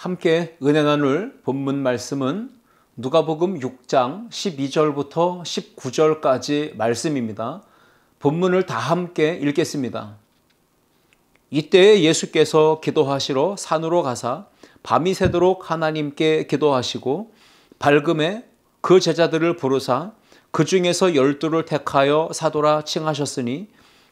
함께 은혜 나눌 본문 말씀은 누가복음 6장 12절부터 19절까지 말씀입니다. 본문을 다 함께 읽겠습니다. 이때에 예수께서 기도하시러 산으로 가사 밤이 새도록 하나님께 기도하시고 밝음에 그 제자들을 부르사 그 중에서 12를 택하여 사도라 칭하셨으니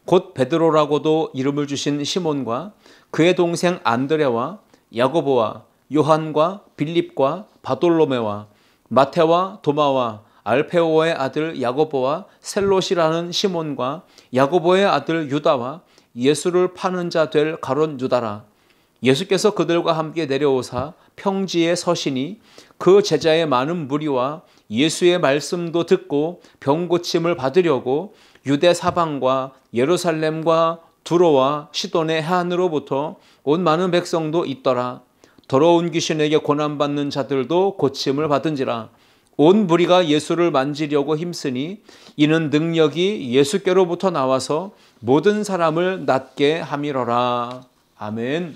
곧 베드로라고도 이름을 주신 시몬과 그의 동생 안드레와 야고보와 요한과 빌립과 바돌로메와 마태와 도마와 알페오의 아들 야고보와 셀롯이라는 시몬과 야고보의 아들 유다와 예수를 파는 자 될 가롯 유다라. 예수께서 그들과 함께 내려오사 평지에 서시니 그 제자의 많은 무리와 예수의 말씀도 듣고 병 고침을 받으려고 유대 사방과 예루살렘과 두로와 시돈의 해안으로부터 온 많은 백성도 있더라. 더러운 귀신에게 고난받는 자들도 고침을 받은지라. 온 무리가 예수를 만지려고 힘쓰니 이는 능력이 예수께로부터 나와서 모든 사람을 낫게 함이러라. 아멘.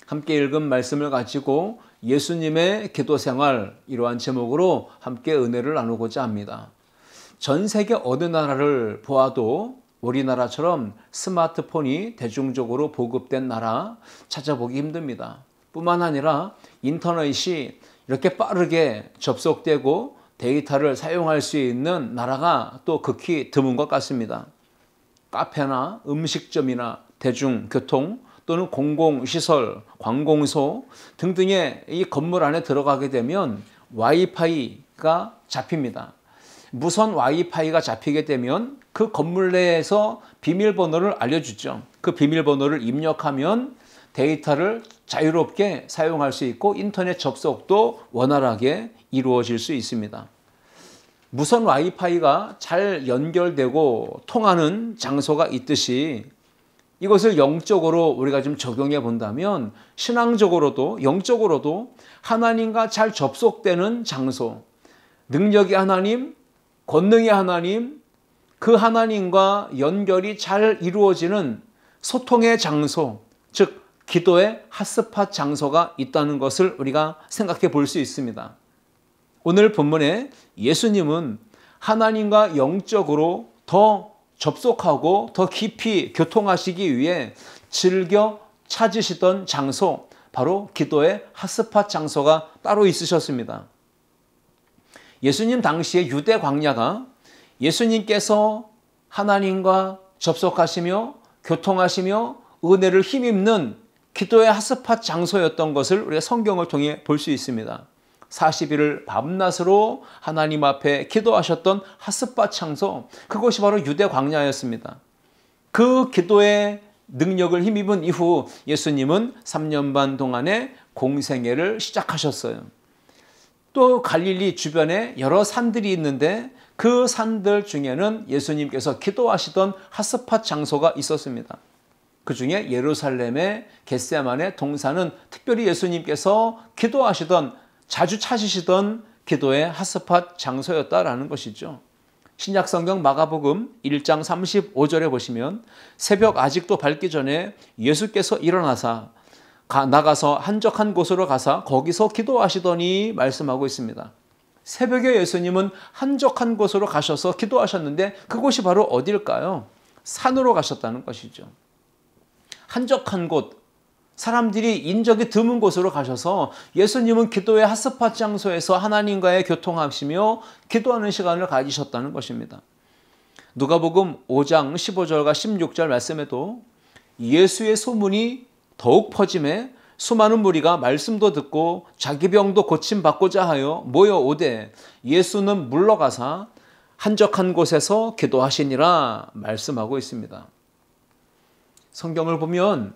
함께 읽은 말씀을 가지고 예수님의 기도 생활, 이러한 제목으로 함께 은혜를 나누고자 합니다. 전 세계 어느 나라를 보아도 우리나라처럼 스마트폰이 대중적으로 보급된 나라 찾아보기 힘듭니다. 뿐만 아니라 인터넷이 이렇게 빠르게 접속되고 데이터를 사용할 수 있는 나라가 또 극히 드문 것 같습니다. 카페나 음식점이나 대중교통 또는 공공시설, 관공서 등등의 이 건물 안에 들어가게 되면 와이파이가 잡힙니다. 무선 와이파이가 잡히게 되면 그 건물 내에서 비밀번호를 알려주죠. 그 비밀번호를 입력하면 데이터를 자유롭게 사용할 수 있고 인터넷 접속도 원활하게 이루어질 수 있습니다. 무선 와이파이가 잘 연결되고 통하는 장소가 있듯이 이것을 영적으로 우리가 좀 적용해 본다면 신앙적으로도 영적으로도 하나님과 잘 접속되는 장소, 능력의 하나님, 권능의 하나님, 그 하나님과 연결이 잘 이루어지는 소통의 장소, 즉 기도의 핫스팟 장소가 있다는 것을 우리가 생각해 볼 수 있습니다. 오늘 본문에 예수님은 하나님과 영적으로 더 접속하고 더 깊이 교통하시기 위해 즐겨 찾으시던 장소, 바로 기도의 핫스팟 장소가 따로 있으셨습니다. 예수님 당시의 유대 광야가 예수님께서 하나님과 접속하시며 교통하시며 은혜를 힘입는 기도의 핫스팟 장소였던 것을 우리가 성경을 통해 볼 수 있습니다. 40일을 밤낮으로 하나님 앞에 기도하셨던 핫스팟 장소, 그것이 바로 유대 광야였습니다. 그 기도의 능력을 힘입은 이후 예수님은 3년 반 동안의 공생애를 시작하셨어요. 또 갈릴리 주변에 여러 산들이 있는데 그 산들 중에는 예수님께서 기도하시던 핫스팟 장소가 있었습니다. 그 중에 예루살렘의 겟세마네 동산은 특별히 예수님께서 기도하시던, 자주 찾으시던 기도의 핫스팟 장소였다라는 것이죠. 신약성경 마가복음 1장 35절에 보시면 새벽 아직도 밝기 전에 예수께서 일어나사 나가서 한적한 곳으로 가사 거기서 기도하시더니 말씀하고 있습니다. 새벽에 예수님은 한적한 곳으로 가셔서 기도하셨는데 그곳이 바로 어딜까요? 산으로 가셨다는 것이죠. 한적한 곳, 사람들이 인적이 드문 곳으로 가셔서 예수님은 기도의 핫스팟 장소에서 하나님과의 교통하시며 기도하는 시간을 가지셨다는 것입니다. 누가복음 5장 15절과 16절 말씀에도 예수의 소문이 더욱 퍼짐에 수많은 무리가 말씀도 듣고 자기 병도 고침받고자 하여 모여오되 예수는 물러가사 한적한 곳에서 기도하시니라 말씀하고 있습니다. 성경을 보면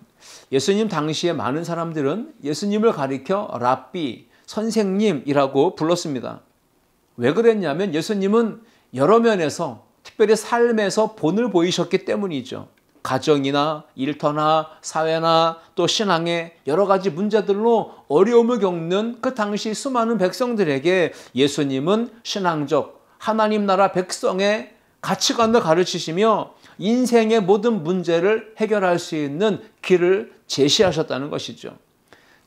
예수님 당시에 많은 사람들은 예수님을 가리켜 랍비, 선생님이라고 불렀습니다. 왜 그랬냐면 예수님은 여러 면에서 특별히 삶에서 본을 보이셨기 때문이죠. 가정이나 일터나 사회나 또 신앙의 여러 가지 문제들로 어려움을 겪는 그 당시 수많은 백성들에게 예수님은 신앙적 하나님 나라 백성의 가치관을 가르치시며 인생의 모든 문제를 해결할 수 있는 길을 제시하셨다는 것이죠.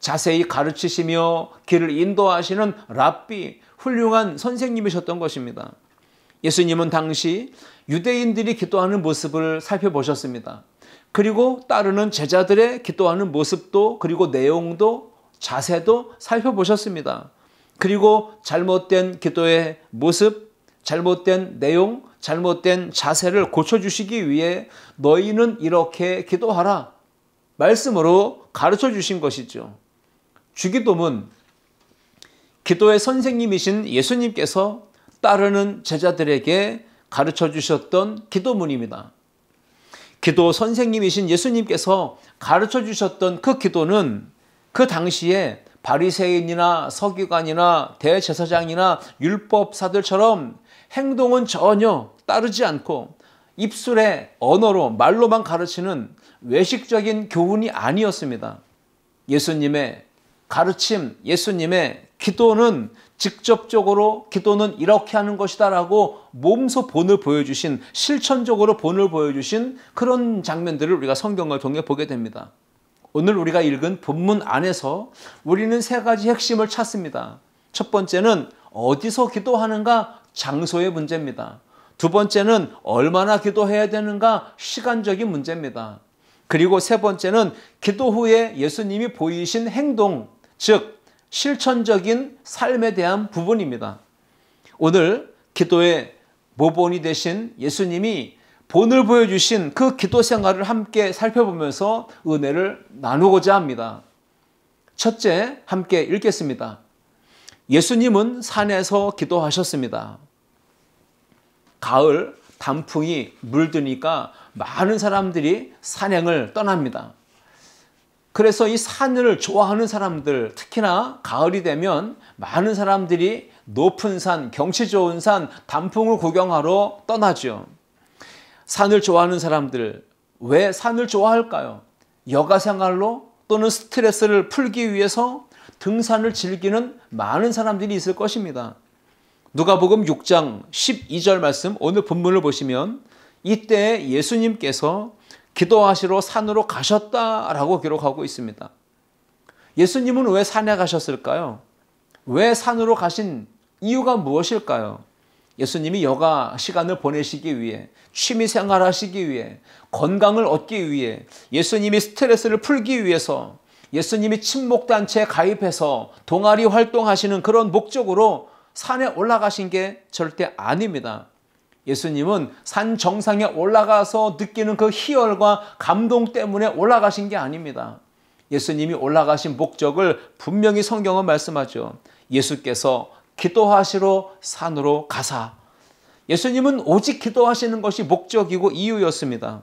자세히 가르치시며 길을 인도하시는 랍비, 훌륭한 선생님이셨던 것입니다. 예수님은 당시 유대인들이 기도하는 모습을 살펴보셨습니다. 그리고 따르는 제자들의 기도하는 모습도, 그리고 내용도, 자세도 살펴보셨습니다. 그리고 잘못된 기도의 모습, 잘못된 내용, 잘못된 자세를 고쳐주시기 위해 너희는 이렇게 기도하라 말씀으로 가르쳐 주신 것이죠. 주기도문, 기도의 선생님이신 예수님께서 따르는 제자들에게 가르쳐 주셨던 기도문입니다. 기도 선생님이신 예수님께서 가르쳐 주셨던 그 기도는 그 당시에 바리새인이나 서기관이나 대제사장이나 율법사들처럼 행동은 전혀 따르지 않고 입술의 언어로 말로만 가르치는 외식적인 교훈이 아니었습니다. 예수님의 가르침, 예수님의 기도는 직접적으로 기도는 이렇게 하는 것이다 라고 몸소 본을 보여주신, 실천적으로 본을 보여주신 그런 장면들을 우리가 성경을 통해 보게 됩니다. 오늘 우리가 읽은 본문 안에서 우리는 세 가지 핵심을 찾습니다. 첫 번째는 어디서 기도하는가, 장소의 문제입니다. 두 번째는 얼마나 기도해야 되는가, 시간적인 문제입니다. 그리고 세 번째는 기도 후에 예수님이 보이신 행동, 즉 실천적인 삶에 대한 부분입니다. 오늘 기도의 모본이 되신 예수님이 본을 보여주신 그 기도 생활을 함께 살펴보면서 은혜를 나누고자 합니다. 첫째, 함께 읽겠습니다. 예수님은 산에서 기도하셨습니다. 가을 단풍이 물드니까 많은 사람들이 산행을 떠납니다. 그래서 이 산을 좋아하는 사람들, 특히나 가을이 되면 많은 사람들이 높은 산, 경치 좋은 산, 단풍을 구경하러 떠나죠. 산을 좋아하는 사람들, 왜 산을 좋아할까요? 여가 생활로 또는 스트레스를 풀기 위해서 등산을 즐기는 많은 사람들이 있을 것입니다. 누가복음 6장 12절 말씀, 오늘 본문을 보시면 이때 예수님께서 기도하시러 산으로 가셨다라고 기록하고 있습니다. 예수님은 왜 산에 가셨을까요? 왜 산으로 가신 이유가 무엇일까요? 예수님이 여가 시간을 보내시기 위해, 취미 생활하시기 위해, 건강을 얻기 위해, 예수님이 스트레스를 풀기 위해서, 예수님이 친목단체에 가입해서 동아리 활동하시는 그런 목적으로 산에 올라가신 게 절대 아닙니다. 예수님은 산 정상에 올라가서 느끼는 그 희열과 감동 때문에 올라가신 게 아닙니다. 예수님이 올라가신 목적을 분명히 성경은 말씀하죠. 예수께서 기도하시러 산으로 가사. 예수님은 오직 기도하시는 것이 목적이고 이유였습니다.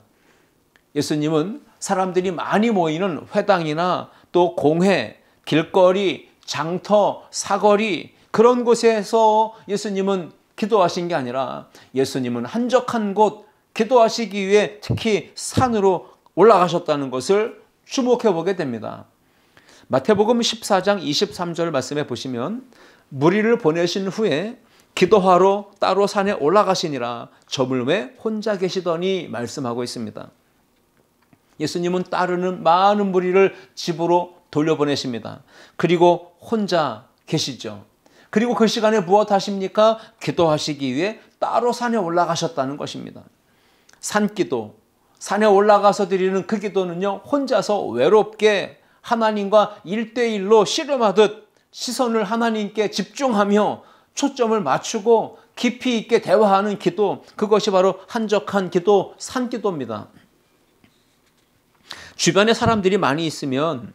예수님은 사람들이 많이 모이는 회당이나 또 공회, 길거리, 장터, 사거리 그런 곳에서 예수님은 기도하신 게 아니라 예수님은 한적한 곳 기도하시기 위해 특히 산으로 올라가셨다는 것을 주목해 보게 됩니다. 마태복음 14장 23절 말씀에 보시면 무리를 보내신 후에 기도하러 따로 산에 올라가시니라 저물매 혼자 계시더니 말씀하고 있습니다. 예수님은 따르는 많은 무리를 집으로 돌려보내십니다. 그리고 혼자 계시죠. 그리고 그 시간에 무엇 하십니까? 기도하시기 위해 따로 산에 올라가셨다는 것입니다. 산기도, 산에 올라가서 드리는 그 기도는요, 혼자서 외롭게 하나님과 1대1로 씨름하듯 시선을 하나님께 집중하며 초점을 맞추고 깊이 있게 대화하는 기도, 그것이 바로 한적한 기도, 산기도입니다. 주변에 사람들이 많이 있으면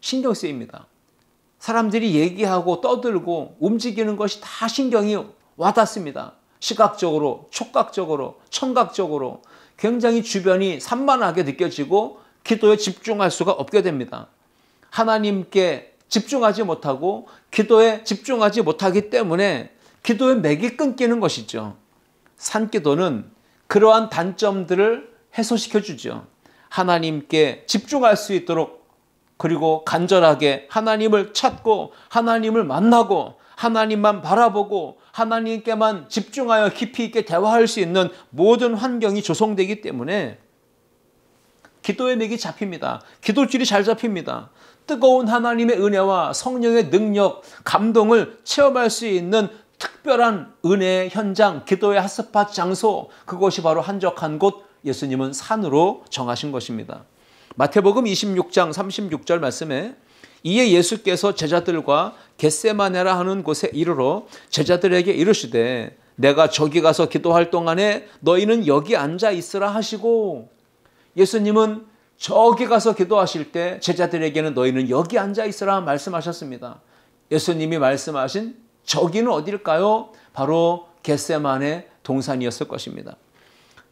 신경 쓰입니다. 사람들이 얘기하고 떠들고 움직이는 것이 다 신경이 와닿습니다. 시각적으로, 촉각적으로, 청각적으로 굉장히 주변이 산만하게 느껴지고 기도에 집중할 수가 없게 됩니다. 하나님께 집중하지 못하고 기도에 집중하지 못하기 때문에 기도의 맥이 끊기는 것이죠. 산기도는 그러한 단점들을 해소시켜 주죠. 하나님께 집중할 수 있도록, 그리고 간절하게 하나님을 찾고 하나님을 만나고 하나님만 바라보고 하나님께만 집중하여 깊이 있게 대화할 수 있는 모든 환경이 조성되기 때문에 기도의 맥이 잡힙니다. 기도줄이 잘 잡힙니다. 뜨거운 하나님의 은혜와 성령의 능력, 감동을 체험할 수 있는 특별한 은혜의 현장, 기도의 핫스팟 장소, 그것이 바로 한적한 곳, 예수님은 산으로 정하신 것입니다. 마태복음 26장 36절 말씀에 이에 예수께서 제자들과 겟세마네라 하는 곳에 이르러 제자들에게 이르시되 내가 저기 가서 기도할 동안에 너희는 여기 앉아 있으라 하시고, 예수님은 저기 가서 기도하실 때 제자들에게는 너희는 여기 앉아 있으라 말씀하셨습니다. 예수님이 말씀하신 저기는 어딜까요? 바로 겟세마네 동산이었을 것입니다.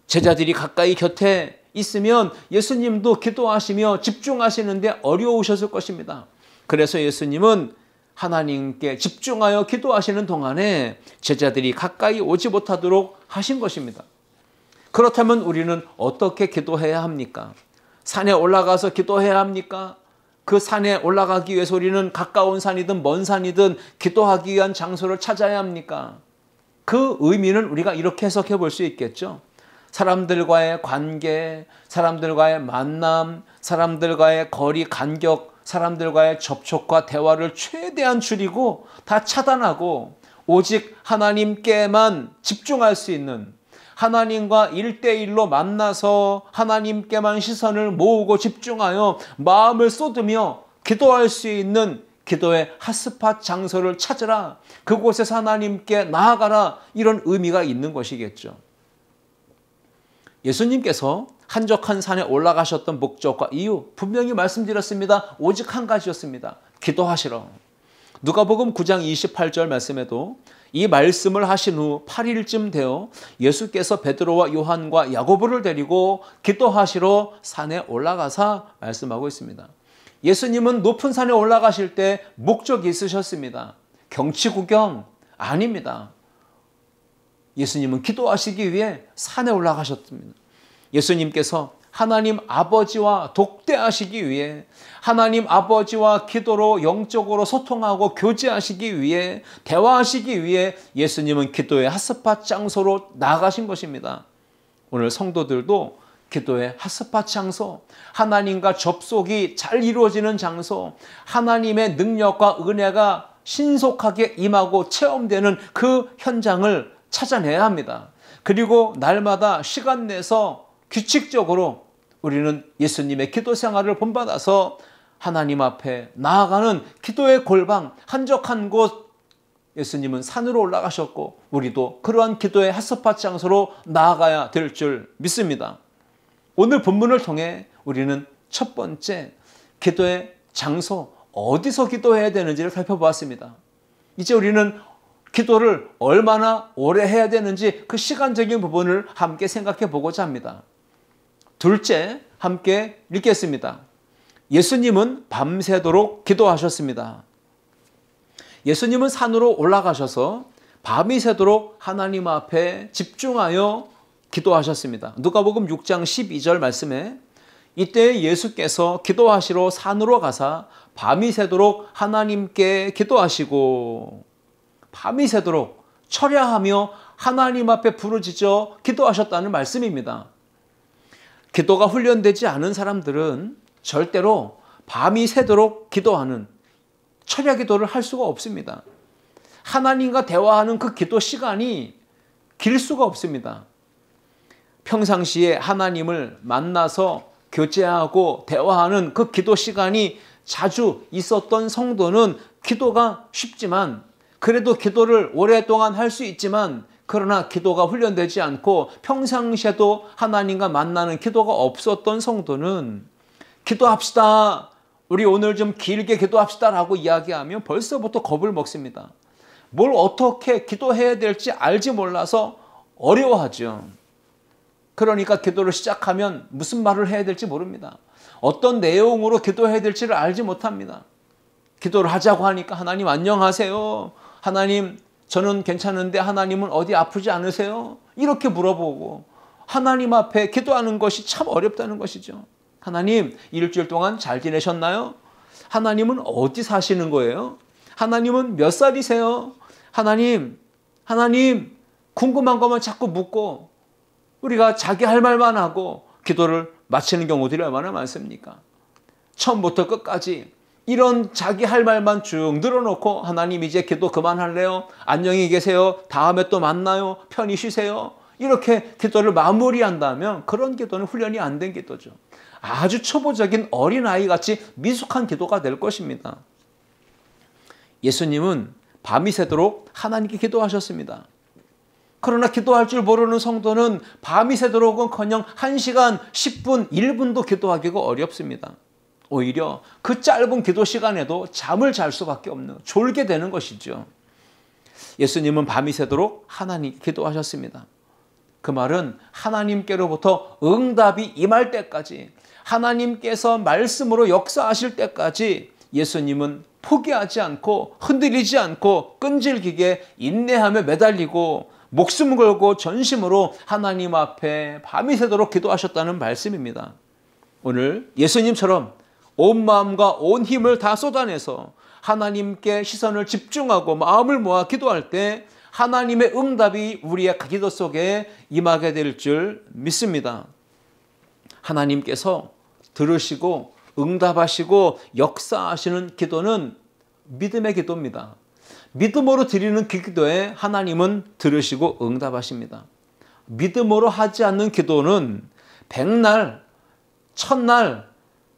제자들이 가까이 곁에 있으면 예수님도 기도하시며 집중하시는데 어려우셨을 것입니다. 그래서 예수님은 하나님께 집중하여 기도하시는 동안에 제자들이 가까이 오지 못하도록 하신 것입니다. 그렇다면 우리는 어떻게 기도해야 합니까? 산에 올라가서 기도해야 합니까? 그 산에 올라가기 위해서 우리는 가까운 산이든 먼 산이든 기도하기 위한 장소를 찾아야 합니까? 그 의미는 우리가 이렇게 해석해 볼 수 있겠죠. 사람들과의 관계, 사람들과의 만남, 사람들과의 거리 간격, 사람들과의 접촉과 대화를 최대한 줄이고 다 차단하고 오직 하나님께만 집중할 수 있는, 하나님과 1대1로 만나서 하나님께만 시선을 모으고 집중하여 마음을 쏟으며 기도할 수 있는 기도의 핫스팟 장소를 찾으라, 그곳에서 하나님께 나아가라, 이런 의미가 있는 것이겠죠. 예수님께서 한적한 산에 올라가셨던 목적과 이유 분명히 말씀드렸습니다. 오직 한 가지였습니다. 기도하시라. 누가복음 9장 28절 말씀에도 이 말씀을 하신 후 8일쯤 되어 예수께서 베드로와 요한과 야고보를 데리고 기도하시러 산에 올라가사 말씀하고 있습니다. 예수님은 높은 산에 올라가실 때 목적이 있으셨습니다. 경치 구경 아닙니다. 예수님은 기도하시기 위해 산에 올라가셨습니다. 예수님께서 하나님 아버지와 독대하시기 위해, 하나님 아버지와 기도로 영적으로 소통하고 교제하시기 위해, 대화하시기 위해 예수님은 기도의 핫스팟 장소로 나아가신 것입니다. 오늘 성도들도 기도의 핫스팟 장소, 하나님과 접속이 잘 이루어지는 장소, 하나님의 능력과 은혜가 신속하게 임하고 체험되는 그 현장을 찾아내야 합니다. 그리고 날마다 시간 내서 규칙적으로 우리는 예수님의 기도 생활을 본받아서 하나님 앞에 나아가는 기도의 골방, 한적한 곳, 예수님은 산으로 올라가셨고 우리도 그러한 기도의 핫스팟 장소로 나아가야 될 줄 믿습니다. 오늘 본문을 통해 우리는 첫 번째 기도의 장소, 어디서 기도해야 되는지를 살펴보았습니다. 이제 우리는 기도를 얼마나 오래 해야 되는지 그 시간적인 부분을 함께 생각해 보고자 합니다. 둘째, 함께 읽겠습니다. 예수님은 밤새도록 기도하셨습니다. 예수님은 산으로 올라가셔서 밤이 새도록 하나님 앞에 집중하여 기도하셨습니다. 누가복음 6장 12절 말씀에 이때 예수께서 기도하시러 산으로 가사 밤이 새도록 하나님께 기도하시고, 밤이 새도록 철야하며 하나님 앞에 부르짖어 기도하셨다는 말씀입니다. 기도가 훈련되지 않은 사람들은 절대로 밤이 새도록 기도하는 철야 기도를 할 수가 없습니다. 하나님과 대화하는 그 기도 시간이 길 수가 없습니다. 평상시에 하나님을 만나서 교제하고 대화하는 그 기도 시간이 자주 있었던 성도는 기도가 쉽지만, 그래도 기도를 오랫동안 할 수 있지만, 그러나 기도가 훈련되지 않고 평상시에도 하나님과 만나는 기도가 없었던 성도는 기도합시다, 우리 오늘 좀 길게 기도합시다 라고 이야기하면 벌써부터 겁을 먹습니다. 뭘 어떻게 기도해야 될지 알지 몰라서 어려워하죠. 그러니까 기도를 시작하면 무슨 말을 해야 될지 모릅니다. 어떤 내용으로 기도해야 될지를 알지 못합니다. 기도를 하자고 하니까 하나님 안녕하세요, 하나님 저는 괜찮은데 하나님은 어디 아프지 않으세요? 이렇게 물어보고 하나님 앞에 기도하는 것이 참 어렵다는 것이죠. 하나님 일주일 동안 잘 지내셨나요? 하나님은 어디 사시는 거예요? 하나님은 몇 살이세요? 하나님 궁금한 것만 자꾸 묻고 우리가 자기 할 말만 하고 기도를 마치는 경우들이 얼마나 많습니까? 처음부터 끝까지 이런 자기 할 말만 쭉 늘어놓고 하나님 이제 기도 그만할래요? 안녕히 계세요. 다음에 또 만나요. 편히 쉬세요. 이렇게 기도를 마무리한다면 그런 기도는 훈련이 안 된 기도죠. 아주 초보적인 어린아이같이 미숙한 기도가 될 것입니다. 예수님은 밤이 새도록 하나님께 기도하셨습니다. 그러나 기도할 줄 모르는 성도는 밤이 새도록은커녕 1시간, 10분, 1분도 기도하기가 어렵습니다. 오히려 그 짧은 기도 시간에도 잠을 잘 수밖에 없는, 졸게 되는 것이죠. 예수님은 밤이 새도록 하나님께 기도하셨습니다. 그 말은 하나님께로부터 응답이 임할 때까지, 하나님께서 말씀으로 역사하실 때까지 예수님은 포기하지 않고 흔들리지 않고 끈질기게 인내하며 매달리고 목숨 걸고 전심으로 하나님 앞에 밤이 새도록 기도하셨다는 말씀입니다. 오늘 예수님처럼 온 마음과 온 힘을 다 쏟아내서 하나님께 시선을 집중하고 마음을 모아 기도할 때 하나님의 응답이 우리의 기도 속에 임하게 될 줄 믿습니다. 하나님께서 들으시고 응답하시고 역사하시는 기도는 믿음의 기도입니다. 믿음으로 드리는 그 기도에 하나님은 들으시고 응답하십니다. 믿음으로 하지 않는 기도는 백날, 천날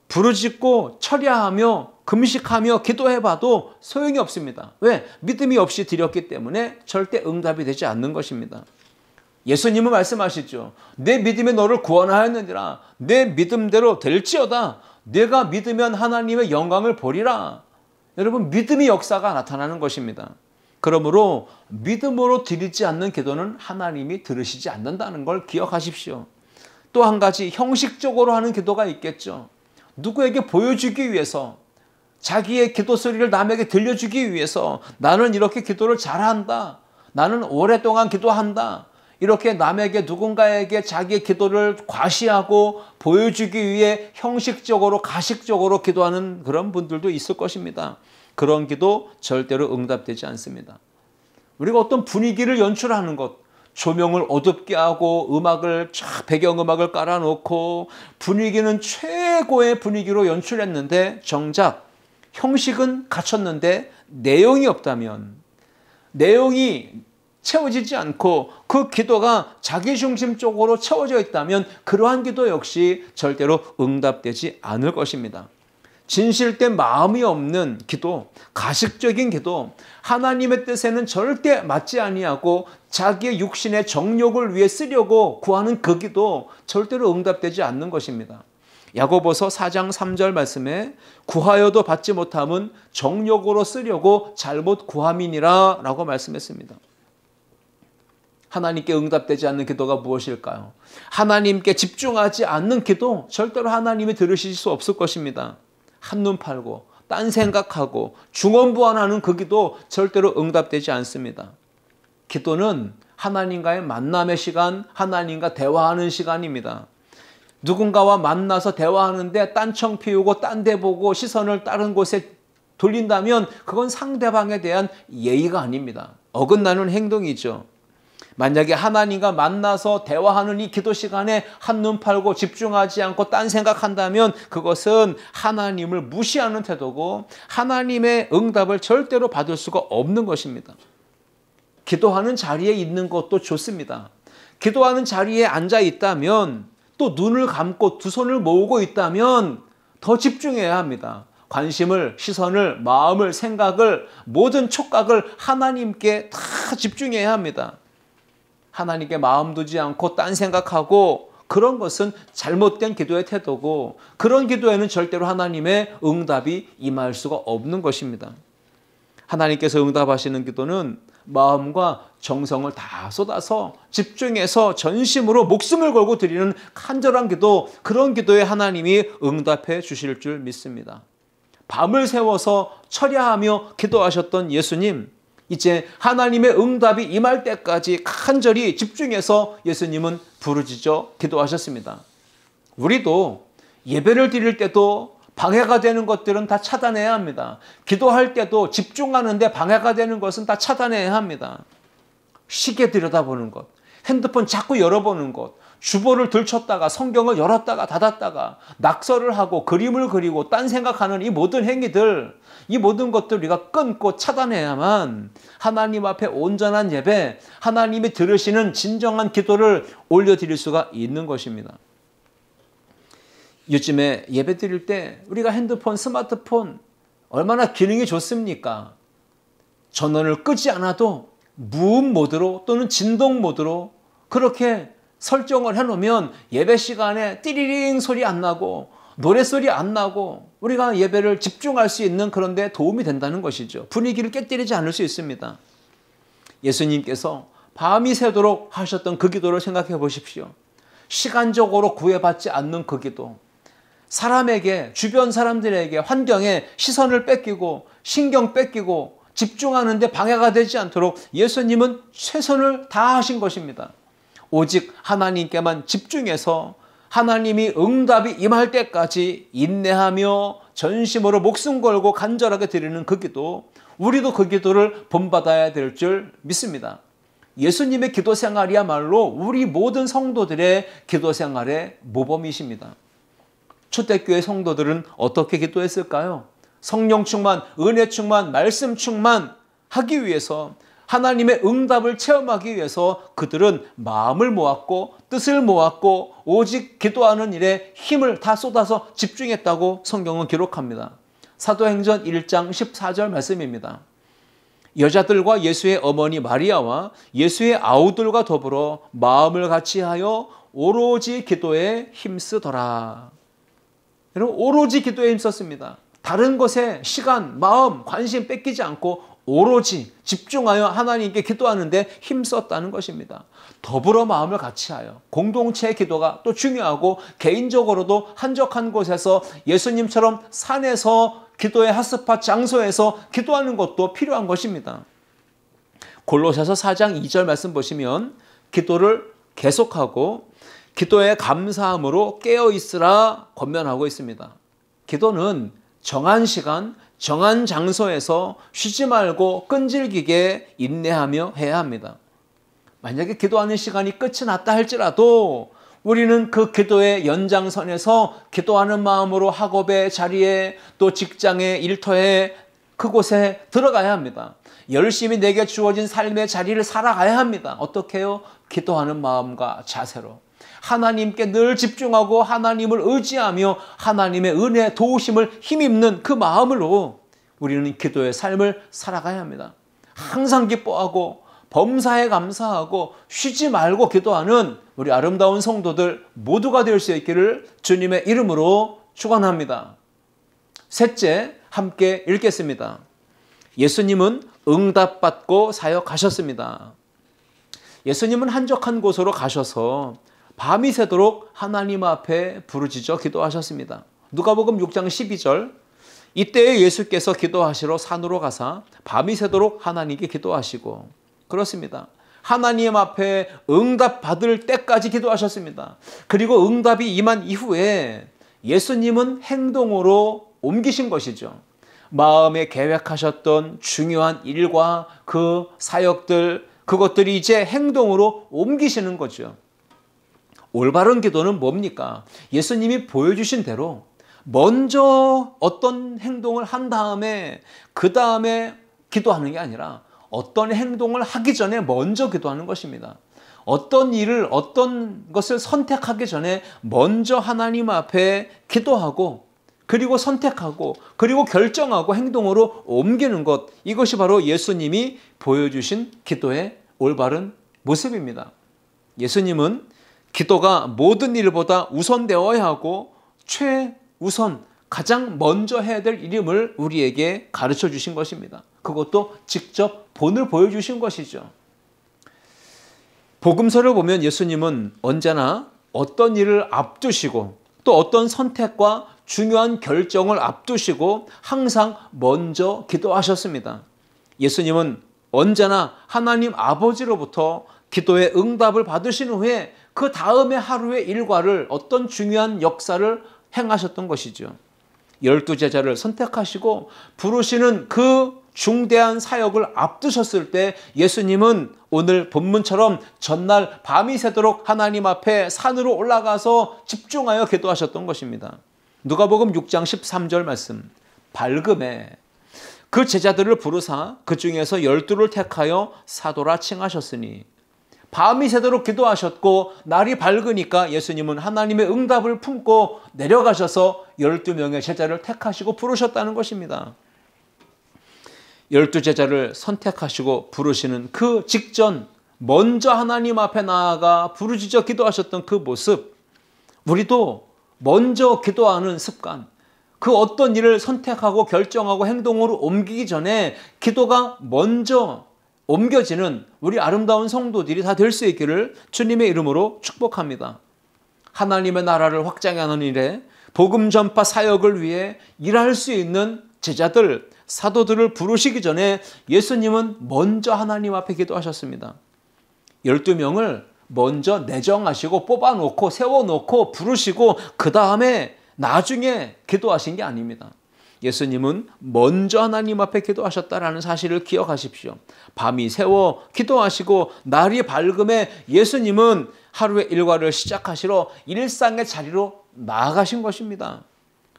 부르짖고 철야하며 금식하며 기도해봐도 소용이 없습니다. 왜? 믿음이 없이 드렸기 때문에 절대 응답이 되지 않는 것입니다. 예수님은 말씀하시죠. 내 믿음이 너를 구원하였느니라. 내 믿음대로 될지어다. 내가 믿으면 하나님의 영광을 보리라. 여러분, 믿음의 역사가 나타나는 것입니다. 그러므로 믿음으로 드리지 않는 기도는 하나님이 들으시지 않는다는 걸 기억하십시오. 또 한 가지 형식적으로 하는 기도가 있겠죠. 누구에게 보여주기 위해서, 자기의 기도 소리를 남에게 들려주기 위해서 나는 이렇게 기도를 잘한다. 나는 오랫동안 기도한다. 이렇게 남에게 누군가에게 자기의 기도를 과시하고 보여주기 위해 형식적으로 가식적으로 기도하는 그런 분들도 있을 것입니다. 그런 기도 절대로 응답되지 않습니다. 우리가 어떤 분위기를 연출하는 것, 조명을 어둡게 하고 음악을 쫙 배경음악을 깔아놓고 분위기는 최고의 분위기로 연출했는데 정작 형식은 갖췄는데 내용이 없다면, 내용이 채워지지 않고 그 기도가 자기중심적으로 채워져 있다면 그러한 기도 역시 절대로 응답되지 않을 것입니다. 진실된 마음이 없는 기도, 가식적인 기도, 하나님의 뜻에는 절대 맞지 아니하고 자기의 육신의 정욕을 위해 쓰려고 구하는 그 기도 절대로 응답되지 않는 것입니다. 야고보서 4장 3절 말씀에 구하여도 받지 못함은 정욕으로 쓰려고 잘못 구함이니라 라고 말씀했습니다. 하나님께 응답되지 않는 기도가 무엇일까요? 하나님께 집중하지 않는 기도 절대로 하나님이 들으실 수 없을 것입니다. 한눈 팔고 딴 생각하고 중언부언하는 그 기도 절대로 응답되지 않습니다. 기도는 하나님과의 만남의 시간, 하나님과 대화하는 시간입니다. 누군가와 만나서 대화하는데 딴청 피우고 딴 데 보고 시선을 다른 곳에 돌린다면 그건 상대방에 대한 예의가 아닙니다. 어긋나는 행동이죠. 만약에 하나님과 만나서 대화하는 이 기도 시간에 한눈 팔고 집중하지 않고 딴 생각한다면 그것은 하나님을 무시하는 태도고 하나님의 응답을 절대로 받을 수가 없는 것입니다. 기도하는 자리에 있는 것도 좋습니다. 기도하는 자리에 앉아 있다면 또 눈을 감고 두 손을 모으고 있다면 더 집중해야 합니다. 관심을, 시선을, 마음을, 생각을, 모든 촉각을 하나님께 다 집중해야 합니다. 하나님께 마음 두지 않고 딴 생각하고 그런 것은 잘못된 기도의 태도고 그런 기도에는 절대로 하나님의 응답이 임할 수가 없는 것입니다. 하나님께서 응답하시는 기도는 마음과 정성을 다 쏟아서 집중해서 전심으로 목숨을 걸고 드리는 간절한 기도, 그런 기도에 하나님이 응답해 주실 줄 믿습니다. 밤을 새워서 철야하며 기도하셨던 예수님, 이제 하나님의 응답이 임할 때까지 간절히 집중해서 예수님은 부르짖어 기도하셨습니다. 우리도 예배를 드릴 때도 방해가 되는 것들은 다 차단해야 합니다. 기도할 때도 집중하는데 방해가 되는 것은 다 차단해야 합니다. 시계 들여다보는 것, 핸드폰 자꾸 열어보는 것, 주보를 들췄다가 성경을 열었다가 닫았다가 낙서를 하고 그림을 그리고 딴 생각하는 이 모든 행위들, 이 모든 것들 우리가 끊고 차단해야만 하나님 앞에 온전한 예배, 하나님이 들으시는 진정한 기도를 올려드릴 수가 있는 것입니다. 요즘에 예배 드릴 때 우리가 핸드폰, 스마트폰 얼마나 기능이 좋습니까? 전원을 끄지 않아도 무음 모드로 또는 진동 모드로 그렇게 설정을 해놓으면 예배 시간에 띠리링 소리 안 나고 노랫소리 안 나고 우리가 예배를 집중할 수 있는 그런 데 도움이 된다는 것이죠. 분위기를 깨뜨리지 않을 수 있습니다. 예수님께서 밤이 새도록 하셨던 그 기도를 생각해 보십시오. 시간적으로 구애받지 않는 그 기도. 사람에게, 주변 사람들에게, 환경에 시선을 뺏기고 신경 뺏기고 집중하는데 방해가 되지 않도록 예수님은 최선을 다하신 것입니다. 오직 하나님께만 집중해서 하나님이 응답이 임할 때까지 인내하며 전심으로 목숨 걸고 간절하게 드리는 그 기도, 우리도 그 기도를 본받아야 될 줄 믿습니다. 예수님의 기도 생활이야말로 우리 모든 성도들의 기도 생활의 모범이십니다. 초대교회 성도들은 어떻게 기도했을까요? 성령 충만, 은혜 충만, 말씀 충만 하기 위해서, 하나님의 응답을 체험하기 위해서 그들은 마음을 모았고 뜻을 모았고 오직 기도하는 일에 힘을 다 쏟아서 집중했다고 성경은 기록합니다. 사도행전 1장 14절 말씀입니다. 여자들과 예수의 어머니 마리아와 예수의 아우들과 더불어 마음을 같이하여 오로지 기도에 힘쓰더라. 여러분, 오로지 기도에 힘썼습니다. 다른 것에 시간, 마음, 관심 뺏기지 않고 오로지 집중하여 하나님께 기도하는데 힘썼다는 것입니다. 더불어 마음을 같이하여, 공동체의 기도가 또 중요하고 개인적으로도 한적한 곳에서 예수님처럼 산에서 기도의 핫스팟 장소에서 기도하는 것도 필요한 것입니다. 골로새서 4장 2절 말씀 보시면 기도를 계속하고 기도에 감사함으로 깨어있으라 권면하고 있습니다. 기도는 정한 시간, 정한 장소에서 쉬지 말고 끈질기게 인내하며 해야 합니다. 만약에 기도하는 시간이 끝이 났다 할지라도 우리는 그 기도의 연장선에서 기도하는 마음으로 학업의 자리에 또 직장의 일터에 그곳에 들어가야 합니다. 열심히 내게 주어진 삶의 자리를 살아가야 합니다. 어떻게 해요? 기도하는 마음과 자세로. 하나님께 늘 집중하고 하나님을 의지하며 하나님의 은혜, 도우심을 힘입는 그 마음으로 우리는 기도의 삶을 살아가야 합니다. 항상 기뻐하고 범사에 감사하고 쉬지 말고 기도하는 우리 아름다운 성도들 모두가 될 수 있기를 주님의 이름으로 축원합니다. 셋째, 함께 읽겠습니다. 예수님은 응답받고 사역하셨습니다. 예수님은 한적한 곳으로 가셔서 밤이 새도록 하나님 앞에 부르짖어 기도하셨습니다. 누가복음 6장 12절, 이때에 예수께서 기도하시러 산으로 가사 밤이 새도록 하나님께 기도하시고, 그렇습니다. 하나님 앞에 응답 받을 때까지 기도하셨습니다. 그리고 응답이 임한 이후에 예수님은 행동으로 옮기신 것이죠. 마음에 계획하셨던 중요한 일과 그 사역들, 그것들이 이제 행동으로 옮기시는 거죠. 올바른 기도는 뭡니까? 예수님이 보여주신 대로 먼저 어떤 행동을 한 다음에 그 다음에 기도하는 게 아니라 어떤 행동을 하기 전에 먼저 기도하는 것입니다. 어떤 일을, 어떤 것을 선택하기 전에 먼저 하나님 앞에 기도하고 그리고 선택하고 그리고 결정하고 행동으로 옮기는 것, 이것이 바로 예수님이 보여주신 기도의 올바른 모습입니다. 예수님은 기도가 모든 일보다 우선되어야 하고 최우선, 가장 먼저 해야 될 일임을 우리에게 가르쳐 주신 것입니다. 그것도 직접 본을 보여주신 것이죠. 복음서를 보면 예수님은 언제나 어떤 일을 앞두시고 또 어떤 선택과 중요한 결정을 앞두시고 항상 먼저 기도하셨습니다. 예수님은 언제나 하나님 아버지로부터 기도의 응답을 받으신 후에 그 다음에 하루의 일과를, 어떤 중요한 역사를 행하셨던 것이죠. 12 제자를 선택하시고 부르시는 그 중대한 사역을 앞두셨을 때 예수님은 오늘 본문처럼 전날 밤이 새도록 하나님 앞에 산으로 올라가서 집중하여 기도하셨던 것입니다. 누가복음 6장 13절 말씀. 밝음에 그 제자들을 부르사 그 중에서 12를 택하여 사도라 칭하셨으니, 밤이 새도록 기도하셨고 날이 밝으니까 예수님은 하나님의 응답을 품고 내려가셔서 12명의 제자를 택하시고 부르셨다는 것입니다. 12제자를 선택하시고 부르시는 그 직전 먼저 하나님 앞에 나아가 부르짖어 기도하셨던 그 모습, 우리도 먼저 기도하는 습관, 그 어떤 일을 선택하고 결정하고 행동으로 옮기기 전에 기도가 먼저 옮겨지는 우리 아름다운 성도들이 다 될 수 있기를 주님의 이름으로 축복합니다. 하나님의 나라를 확장하는 일에 복음 전파 사역을 위해 일할 수 있는 제자들, 사도들을 부르시기 전에 예수님은 먼저 하나님 앞에 기도하셨습니다. 12명을 먼저 내정하시고 뽑아놓고 세워놓고 부르시고 그 다음에 나중에 기도하신 게 아닙니다. 예수님은 먼저 하나님 앞에 기도하셨다라는 사실을 기억하십시오. 밤이 새워 기도하시고 날이 밝음에 예수님은 하루의 일과를 시작하시러 일상의 자리로 나아가신 것입니다.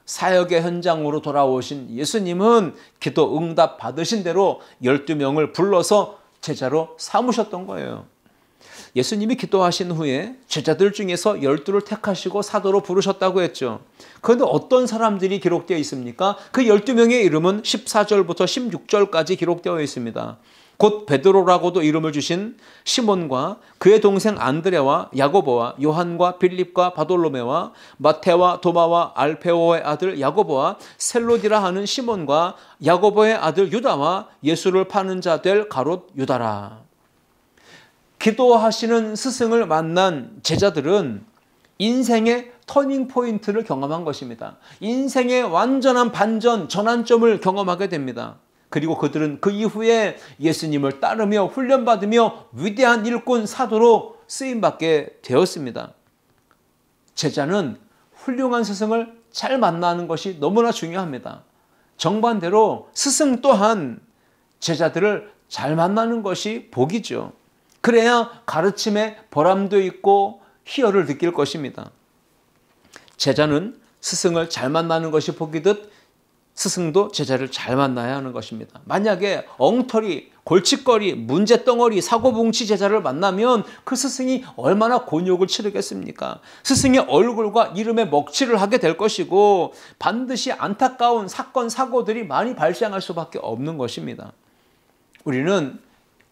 사역의 현장으로 돌아오신 예수님은 기도 응답 받으신 대로 12명을 불러서 제자로 삼으셨던 거예요. 예수님이 기도하신 후에 제자들 중에서 12를 택하시고 사도로 부르셨다고 했죠. 그런데 어떤 사람들이 기록되어 있습니까? 그 12명의 이름은 14절부터 16절까지 기록되어 있습니다. 곧 베드로라고도 이름을 주신 시몬과 그의 동생 안드레와 야고보와 요한과 빌립과 바돌로메와 마테와 도마와 알페오의 아들 야고보와 셀로디라 하는 시몬과 야고보의 아들 유다와 예수를 파는 자 될 가롯 유다라. 기도하시는 스승을 만난 제자들은 인생의 터닝 포인트를 경험한 것입니다. 인생의 완전한 반전, 전환점을 경험하게 됩니다. 그리고 그들은 그 이후에 예수님을 따르며 훈련받으며 위대한 일꾼 사도로 쓰임받게 되었습니다. 제자는 훌륭한 스승을 잘 만나는 것이 너무나 중요합니다. 정반대로 스승 또한 제자들을 잘 만나는 것이 복이죠. 그래야 가르침에 보람도 있고 희열을 느낄 것입니다. 제자는 스승을 잘 만나는 것이 복이듯 스승도 제자를 잘 만나야 하는 것입니다. 만약에 엉터리, 골칫거리, 문제덩어리, 사고뭉치 제자를 만나면 그 스승이 얼마나 곤욕을 치르겠습니까? 스승의 얼굴과 이름에 먹칠을 하게 될 것이고 반드시 안타까운 사건, 사고들이 많이 발생할 수밖에 없는 것입니다. 우리는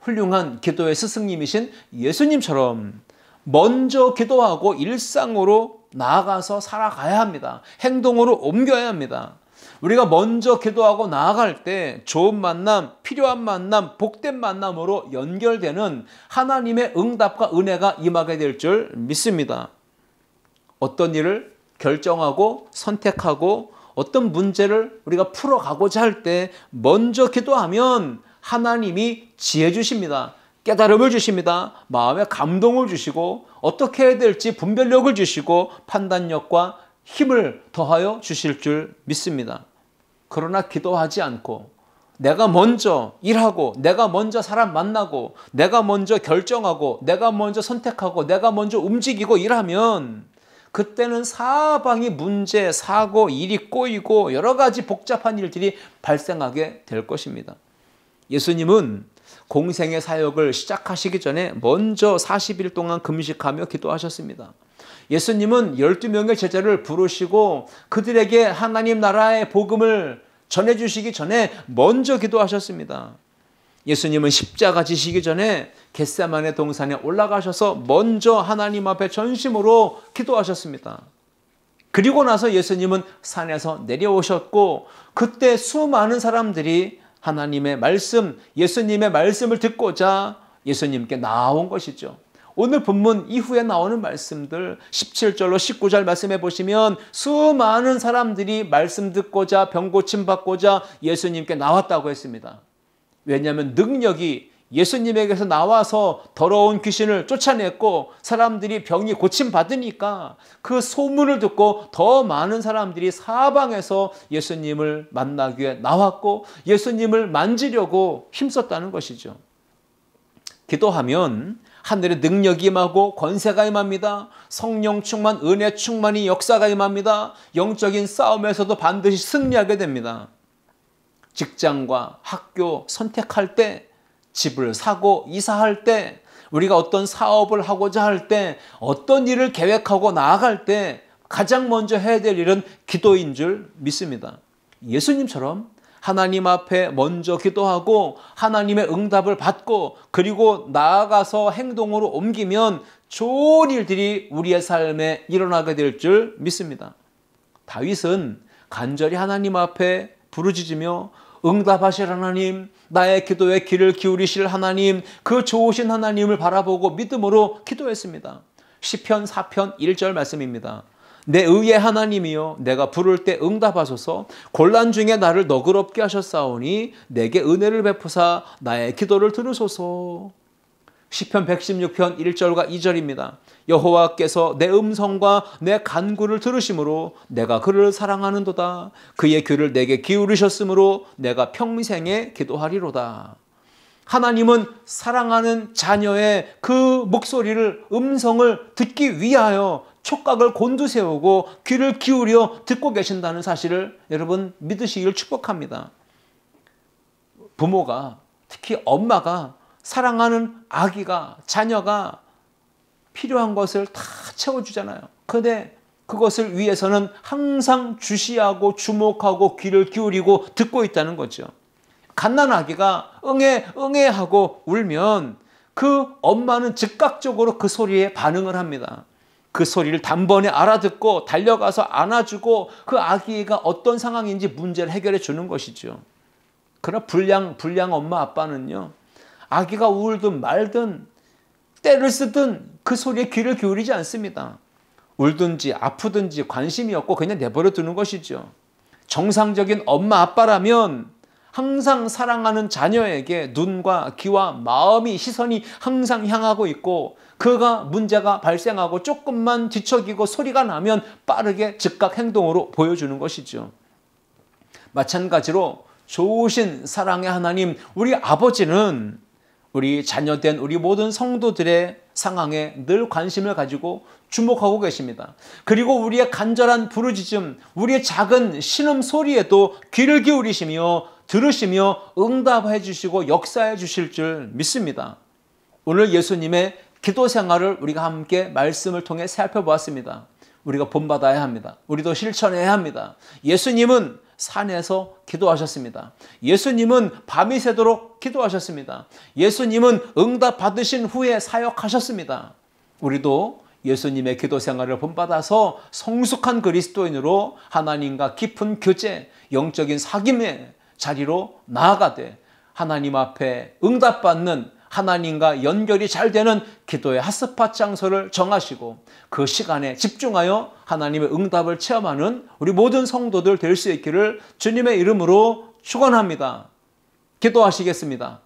훌륭한 기도의 스승님이신 예수님처럼 먼저 기도하고 일상으로 나아가서 살아가야 합니다. 행동으로 옮겨야 합니다. 우리가 먼저 기도하고 나아갈 때 좋은 만남, 필요한 만남, 복된 만남으로 연결되는 하나님의 응답과 은혜가 임하게 될 줄 믿습니다. 어떤 일을 결정하고 선택하고 어떤 문제를 우리가 풀어가고자 할 때 먼저 기도하면 하나님이 지혜 주십니다. 깨달음을 주십니다. 마음에 감동을 주시고 어떻게 해야 될지 분별력을 주시고 판단력과 힘을 더하여 주실 줄 믿습니다. 그러나 기도하지 않고 내가 먼저 일하고 내가 먼저 사람 만나고 내가 먼저 결정하고 내가 먼저 선택하고 내가 먼저 움직이고 일하면 그때는 사방이 문제, 사고, 일이 꼬이고 여러 가지 복잡한 일들이 발생하게 될 것입니다. 예수님은 공생의 사역을 시작하시기 전에 먼저 40일 동안 금식하며 기도하셨습니다. 예수님은 12명의 제자를 부르시고 그들에게 하나님 나라의 복음을 전해주시기 전에 먼저 기도하셨습니다. 예수님은 십자가 지시기 전에 겟세마네 동산에 올라가셔서 먼저 하나님 앞에 전심으로 기도하셨습니다. 그리고 나서 예수님은 산에서 내려오셨고 그때 수많은 사람들이 하나님의 말씀, 예수님의 말씀을 듣고자 예수님께 나온 것이죠. 오늘 본문 이후에 나오는 말씀들 17절로 19절 말씀해 보시면 수많은 사람들이 말씀 듣고자 병 고침 받고자 예수님께 나왔다고 했습니다. 왜냐하면 능력이 예수님에게서 나와서 더러운 귀신을 쫓아냈고 사람들이 병이 고침받으니까 그 소문을 듣고 더 많은 사람들이 사방에서 예수님을 만나기 위해 나왔고 예수님을 만지려고 힘썼다는 것이죠. 기도하면 하늘의 능력이 임하고 권세가 임합니다. 성령 충만, 은혜 충만이 역사가 임합니다. 영적인 싸움에서도 반드시 승리하게 됩니다. 직장과 학교 선택할 때, 집을 사고 이사할 때, 우리가 어떤 사업을 하고자 할 때, 어떤 일을 계획하고 나아갈 때 가장 먼저 해야 될 일은 기도인 줄 믿습니다. 예수님처럼 하나님 앞에 먼저 기도하고 하나님의 응답을 받고 그리고 나아가서 행동으로 옮기면 좋은 일들이 우리의 삶에 일어나게 될 줄 믿습니다. 다윗은 간절히 하나님 앞에 부르짖으며 응답하실 하나님, 나의 기도에 귀를 기울이실 하나님, 그 좋으신 하나님을 바라보고 믿음으로 기도했습니다. 시편 4편 1절 말씀입니다. 내 의의 하나님이여, 내가 부를 때 응답하소서. 곤란 중에 나를 너그럽게 하셨사오니 내게 은혜를 베푸사 나의 기도를 들으소서. 시편 116편 1절과 2절입니다. 여호와께서 내 음성과 내 간구를 들으심으로 내가 그를 사랑하는도다. 그의 귀를 내게 기울이셨으므로 내가 평생에 기도하리로다. 하나님은 사랑하는 자녀의 그 목소리를, 음성을 듣기 위하여 촉각을 곤두세우고 귀를 기울여 듣고 계신다는 사실을 여러분 믿으시길 축복합니다. 부모가, 특히 엄마가 사랑하는 아기가, 자녀가 필요한 것을 다 채워주잖아요. 그런데 그것을 위해서는 항상 주시하고 주목하고 귀를 기울이고 듣고 있다는 거죠. 갓난아기가 응애 응애 하고 울면 그 엄마는 즉각적으로 그 소리에 반응을 합니다. 그 소리를 단번에 알아듣고 달려가서 안아주고 그 아기가 어떤 상황인지 문제를 해결해 주는 것이죠. 그러나 불량 엄마 아빠는요, 아기가 울든 말든 때를 쓰든 그 소리에 귀를 기울이지 않습니다. 울든지 아프든지 관심이 없고 그냥 내버려 두는 것이죠. 정상적인 엄마 아빠라면 항상 사랑하는 자녀에게 눈과 귀와 마음이, 시선이 항상 향하고 있고 그가 문제가 발생하고 조금만 뒤척이고 소리가 나면 빠르게 즉각 행동으로 보여주는 것이죠. 마찬가지로 좋으신 사랑의 하나님, 우리 아버지는 우리 자녀된 우리 모든 성도들의 상황에 늘 관심을 가지고 주목하고 계십니다. 그리고 우리의 간절한 부르짖음, 우리의 작은 신음소리에도 귀를 기울이시며 들으시며 응답해 주시고 역사해 주실 줄 믿습니다. 오늘 예수님의 기도 생활을 우리가 함께 말씀을 통해 살펴보았습니다. 우리가 본받아야 합니다. 우리도 실천해야 합니다. 예수님은 산에서 기도하셨습니다. 예수님은 밤이 새도록 기도하셨습니다. 예수님은 응답 받으신 후에 사역하셨습니다. 우리도 예수님의 기도 생활을 본받아서 성숙한 그리스도인으로 하나님과 깊은 교제, 영적인 사귐의 자리로 나아가되 하나님 앞에 응답받는, 하나님과 연결이 잘 되는 기도의 핫스팟 장소를 정하시고 그 시간에 집중하여 하나님의 응답을 체험하는 우리 모든 성도들 될 수 있기를 주님의 이름으로 축원합니다. 기도하시겠습니다.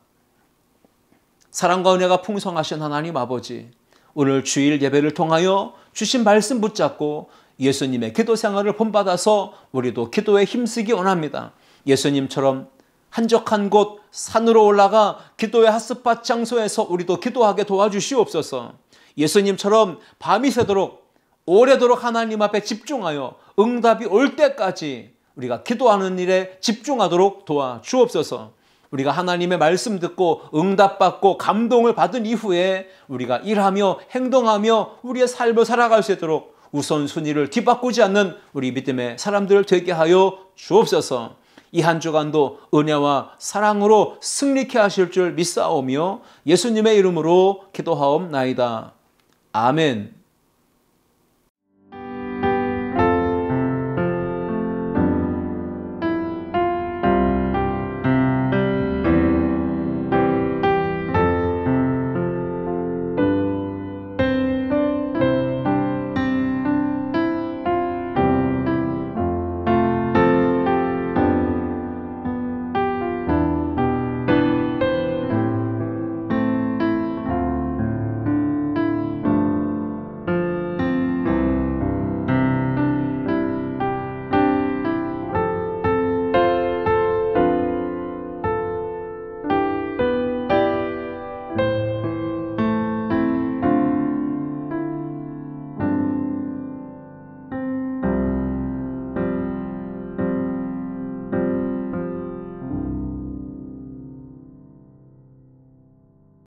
사랑과 은혜가 풍성하신 하나님 아버지, 오늘 주일 예배를 통하여 주신 말씀 붙잡고 예수님의 기도 생활을 본받아서 우리도 기도에 힘쓰기 원합니다. 예수님처럼 한적한 곳 산으로 올라가 기도의 핫스팟 장소에서 우리도 기도하게 도와주시옵소서. 예수님처럼 밤이 새도록 오래도록 하나님 앞에 집중하여 응답이 올 때까지 우리가 기도하는 일에 집중하도록 도와주옵소서. 우리가 하나님의 말씀 듣고 응답받고 감동을 받은 이후에 우리가 일하며 행동하며 우리의 삶을 살아갈 수 있도록 우선순위를 뒤바꾸지 않는 우리 믿음의 사람들 되게 하여 주옵소서. 이 한 주간도 은혜와 사랑으로 승리케 하실 줄 믿사오며 예수님의 이름으로 기도하옵나이다. 아멘.